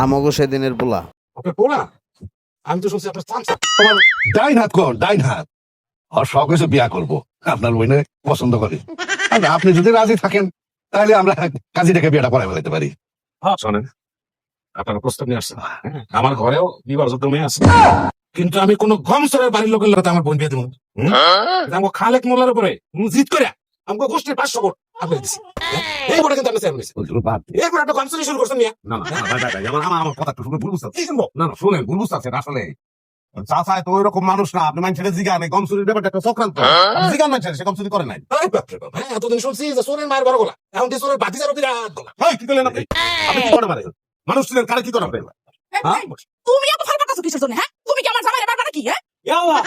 আমাগো সেদিনের পোলা। আপনার পোলা? আমি তো শুনছি আপনার চামচা। তোমার ডাইন হাত কোন? ডাইন হাত। আর শখ হয়েছে বিয়া করবো, আপনার বইনে পছন্দ করে। আর আপনি যদি রাজি থাকেন তাহলে আমরা কাজী থেকে বিয়েটা পড়াই ফেলাইতে পারি। হ্যাঁ শোনেন, আপনারা প্রস্তাব নিয়ে আসছেন। হ্যাঁ, আমার ঘরেও বিবাহযোগ্য মেয়ে আছে, কিন্তু আমি কোন গমসরের বাড়ির লোকের লোক আমার বোন বিয়ে দেবো। আমাকে খালেক মোল্লার উপরে জিত করে আমাকে গোষ্ঠীর 500 ভোট আপনি দিচ্ছি। এই ভোটে কিন্তু আপনি চেয়ারম্যান হয়েছে। এরপর একটা গমসরি শুরু করছেন মিয়া। না না আমার কথা একটু শুনে ভুল বুঝতে না না শুনেন ভুল বুঝতে আসলে চাচায় তো ওই রকম মানুষ না। আপনি মানুষের জিগান গমসুরির ব্যাপারটা একটা চক্রান্ত। জিগান মানুষের সে গমসুরি করে নাই। এই বাপরে বাপ, হ্যাঁ, এতদিন শুনছি যে সোরের মায়ের বড় গলা, এখন দিয়ে সোরের বাতিজারও বিরাট গলা। হয় কি করলেন আপনি? আপনি কি করে মারে মানুষ ছিলেন কারে কি করে আপনি? হ্যাঁ? তুমি এত ভালো কথা কিসের জন্য? হ্যাঁ, তুমি কি আমার জামাইয়ের ব্যাপারটা কি? হ্যাঁ, ইয়াল্লাহ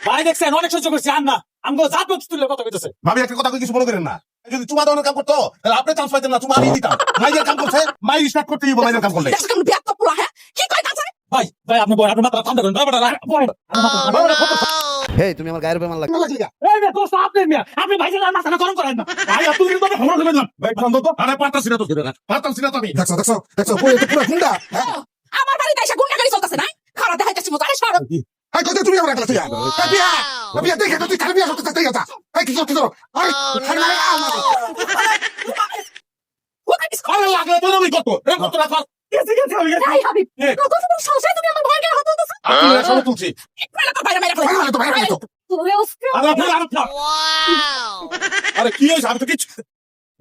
ভাই দেখছেন অনেক সহ্য করছি আর না আমগো জাত বক্স তুলে কথা কইতেছে। ভাবি একটা কথা কিছু মনে করেন না। যদি চুমা দেওয়ার কাম করতো তাহলে আপনি চান্স পাইতেন না, চুমা আমি দিতাম। মাইয়ের কাম করছে, মাই স্টার্ট করতে দিব মাইয়ের কাম করলে। দেখছো কেমন বিয়াক্ত পোলা? হ্যাঁ, কি কয় কাছে? ভাই ভাই আপনি বয় আপনি মাত্রা ঠান্ডা করেন বাবাটা হেই, তুমি আমার গায়ের বেমান লাগবে। এই মে দোস্ত আপনি মিয়া আপনি ভাইজান আর মাথা গরম করেন না ভাই আপনি কিন্তু আমরা দেবেন না ভাই বন্ধ তো, আরে পারতাছি না তো, পারতাছি না তো আমি। দেখছো দেখছো দেখছো, পুরো তো পুরো গুন্ডা। আমার বাড়িতে এসে গুন্ডাগাড়ি চলতেছে না? খারাপ দেখাইতেছি মতো। আরে সরো। এই কত তুমি আমার কাছে যাও। এই বিয়া, এই বিয়া দেখে তো তুই খালি বিয়া করতে চাই যা। এই কি করছিস? এই খালি মানে আরে লাগলে তো আমি কত এ কত রাখা গেছে গেছে আমি গেছি এই হাবিব, কত বড় সাহসে তুমি আমার ভাইকে হাত দিতেছো? আপনি সব তুলছি। একবারে তো বাইরে ফেলে। বাইরে তো, বাইরে তো। তুই ওসকে আরে কি হয়েছে? আমি তো কিছু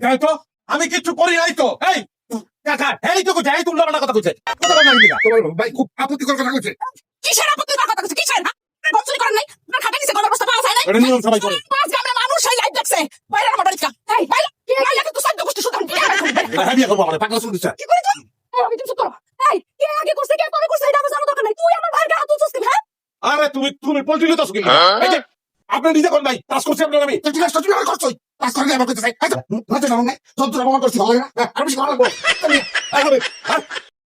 যাই তো, আমি কিছু করি নাই তো। এই কাকা, এই তো কোথায়? এই তো উল্টাপাল্টা কথা কইছে। কথা বল না দিগা। তোমার ভাই খুব আপত্তিকর কথা কইছে। কিসের আপত্তি করার কথা কইছো? কিসের? হ্যাঁ, বঞ্চনা করেন নাই? আপনার খাতা নিচে গলার বস্তা পাওয়া যায় নাই? এটা নিয়ম সবাই করে। পাঁচ গ্রামের মানুষ এই লাইভ দেখছে। বাইরে আমার বাড়িতে এই বাইরে বাইরে কিন্তু সদ্য গোষ্ঠী শুধু এটা হ্যাঁ বিয়ে করবো আমরা, পাগলা শুরু দিচ্ছে। কি করে তুই? আমি তুমি চুপ করো। এই কে আগে করছে কে পরে করছে এটা আমার জানার দরকার নাই। তুই আমার ভাইকে হাত তুলছিস কেন? হ্যাঁ, আরে তুমি পল্টিলে তো কি? এই যে আপনি নিজে কোন ভাই কাজ করছি আপনার আমি। তুই আসছ তুমি আমার করছই। পাস করে আমার কইতে চাই। এই তো, নাতে না মনে। সব তো আমার করছিস ভালো না। আর বেশি ভালো লাগবে। এই হবে,